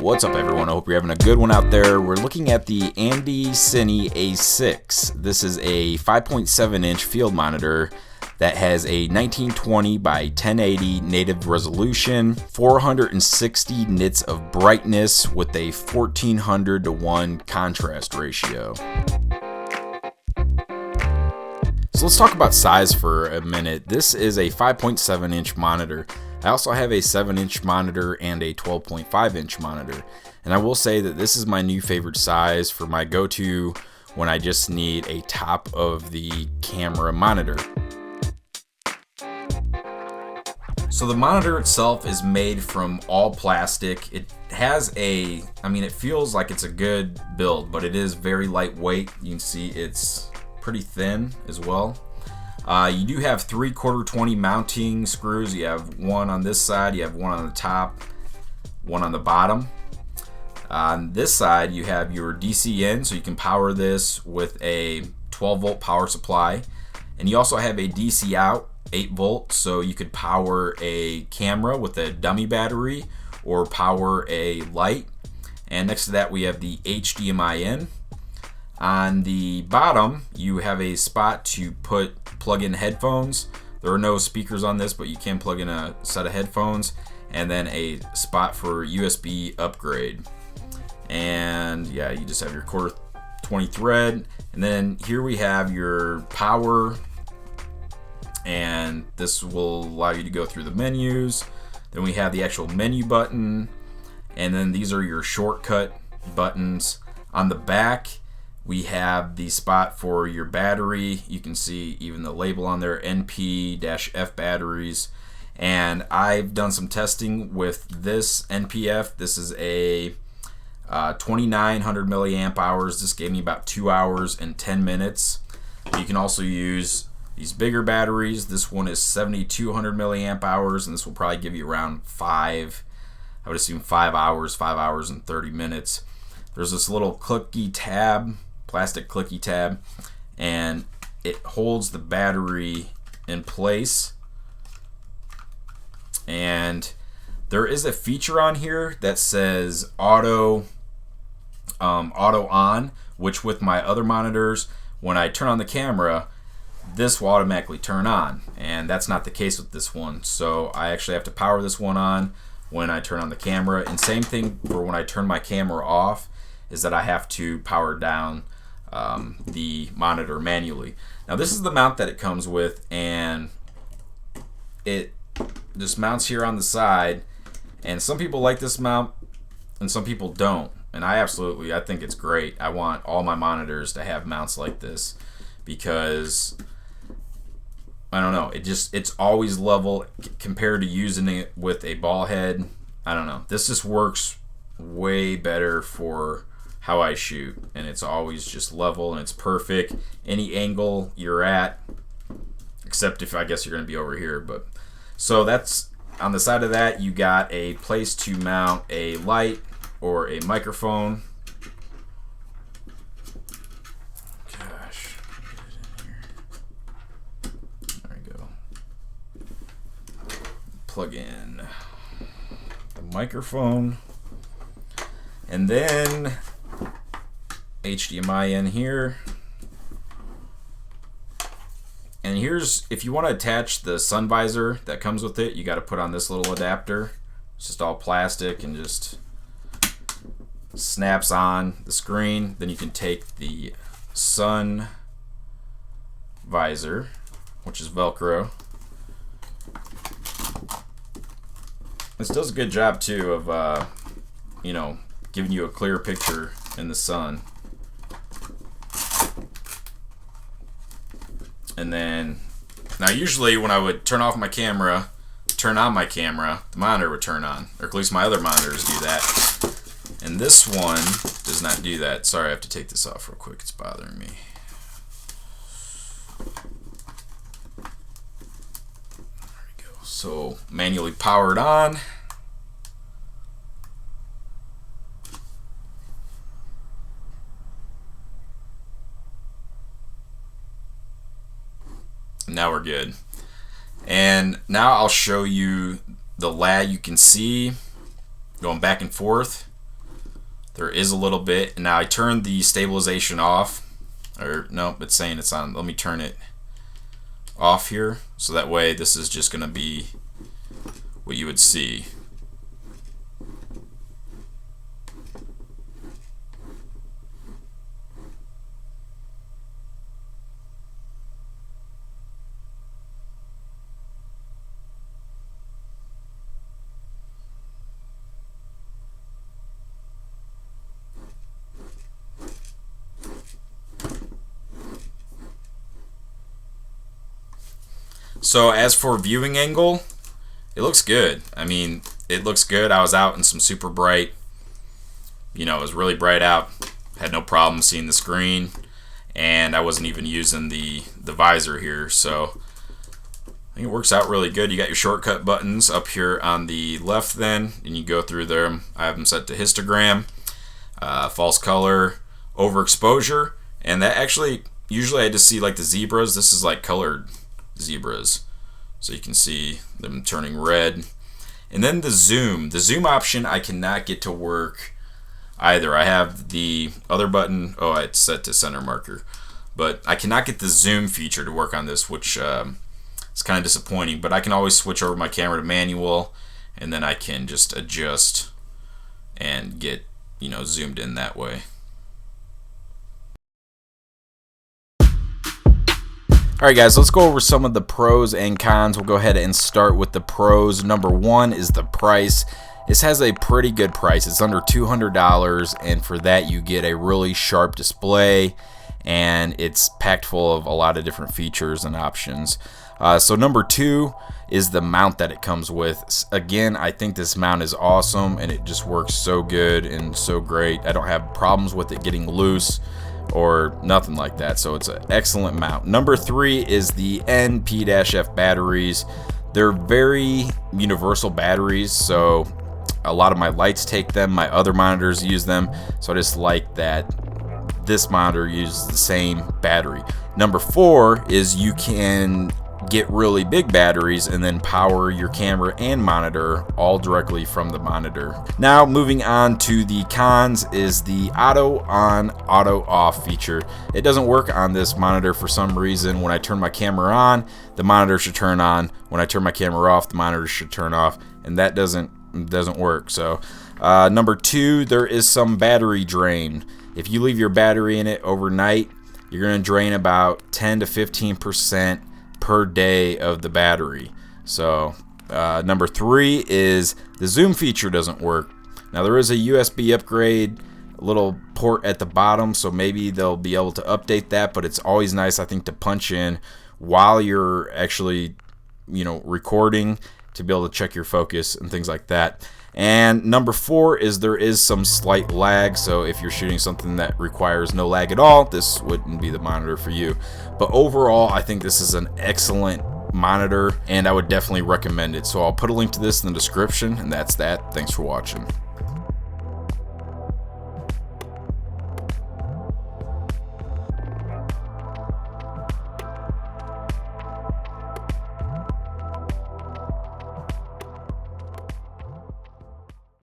What's up, everyone? I hope you're having a good one out there. We're looking at the ANDYCINE A6. This is a 5.7 inch field monitor that has a 1920 by 1080 native resolution, 460 nits of brightness with a 1400 to 1 contrast ratio. So let's talk about size for a minute. This is a 5.7 inch monitor. I also have a 7-inch monitor and a 12.5-inch monitor. And I will say that this is my new favorite size for my go-to when I just need a top of the camera monitor. So the monitor itself is made from all plastic. It has it feels like it's a good build, but it is very lightweight. You can see it's pretty thin as well. You do have 3/4 20 mounting screws. You have one on this side, you have one on the top, one on the bottom. On this side you have your DC in, so you can power this with a 12 volt power supply. And you also have a DC out, 8 volt, so you could power a camera with a dummy battery or power a light. And next to that we have the HDMI in. On the bottom you have a spot to plug in headphones. There are no speakers on this, but you can plug in a set of headphones, and then a spot for USB upgrade. And yeah, you just have your 1/4 20 thread, and then here we have your power, and this will allow you to go through the menus. Then we have the actual menu button, and then these are your shortcut buttons. On the back we have the spot for your battery. You can see even the label on there, NP-F batteries. And I've done some testing with this NP-F. This is a 2900 milliamp hours. This gave me about 2 hours and 10 minutes. You can also use these bigger batteries. This one is 7200 milliamp hours, and this will probably give you around 5 hours and 30 minutes. There's this little clicky tab, plastic clicky tab, and it holds the battery in place. And there is a feature on here that says auto on, which with my other monitors, when I turn on the camera, this will automatically turn on, and that's not the case with this one. So I actually have to power this one on when I turn on the camera, and same thing for when I turn my camera off, is that I have to power down the monitor manually. Now this is the mount that it comes with, and it just mounts here on the side, and some people like this mount and some people don't, and I think it's great. I want all my monitors to have mounts like this because I don't know, it's always level compared to using it with a ball head. I don't know, this just works way better for how I shoot, and it's always just level and it's perfect any angle you're at, except if I guess you're going to be over here. But so that's on the side of that. You got a place to mount a light or a microphone. Gosh, there we go. Plug in the microphone, and then HDMI in here. And here's, if you want to attach the sun visor that comes with it, you got to put on this little adapter. It's just all plastic and just snaps on the screen. Then you can take the sun visor, which is Velcro. This does a good job too of giving you a clear picture in the sun. And then, now usually when I would turn on my camera, the monitor would turn on, or at least my other monitors do that. And this one does not do that. Sorry, I have to take this off real quick, it's bothering me. There we go. So manually powered on. Now we're good. And now I'll show you the lag you can see going back and forth. There is a little bit. And now I turned the stabilization off. Or no, it's saying it's on. Let me turn it off here, so that way this is just going to be what you would see. So as for viewing angle, it looks good. I mean, it looks good. I was out in some super bright, it was really bright out. Had no problem seeing the screen, and I wasn't even using the visor here. So I think it works out really good. You got your shortcut buttons up here on the left then, and you go through them. I have them set to histogram, false color, overexposure, and that actually, usually I just see like the zebras. This is like colored zebras, so you can see them turning red. And then the zoom option I cannot get to work either. I have the other button, it's set to center marker, but I cannot get the zoom feature to work on this, which is kind of disappointing. But I can always switch over my camera to manual, and then I can just adjust and get zoomed in that way. Alright guys, let's go over some of the pros and cons. We'll go ahead and start with the pros. Number one is the price. This has a pretty good price. It's under $200, and for that you get a really sharp display, and it's packed full of a lot of different features and options. So number two is the mount that it comes with. Again, I think this mount is awesome, and it just works so good and so great. I don't have problems with it getting loose or nothing like that, so it's an excellent mount. Number three is the NP-F batteries. They're very universal batteries, so a lot of my lights take them, my other monitors use them, so I just like that this monitor uses the same battery. Number four is you can get really big batteries and then power your camera and monitor all directly from the monitor. Now moving on to the cons is the auto on auto off feature. It doesn't work on this monitor for some reason. When I turn my camera on, the monitor should turn on. When I turn my camera off, the monitor should turn off, and that doesn't work. So number two, there is some battery drain. If you leave your battery in it overnight, you're going to drain about 10 to 15% per day of the battery. So number three is the zoom feature doesn't work. Now there is a USB upgrade little port at the bottom, so maybe they'll be able to update that, but it's always nice, I think, to punch in while you're actually recording to be able to check your focus and things like that. And number four is there is some slight lag, so if you're shooting something that requires no lag at all, this wouldn't be the monitor for you. But overall, I think this is an excellent monitor, and I would definitely recommend it. So I'll put a link to this in the description, and that's that. Thanks for watching.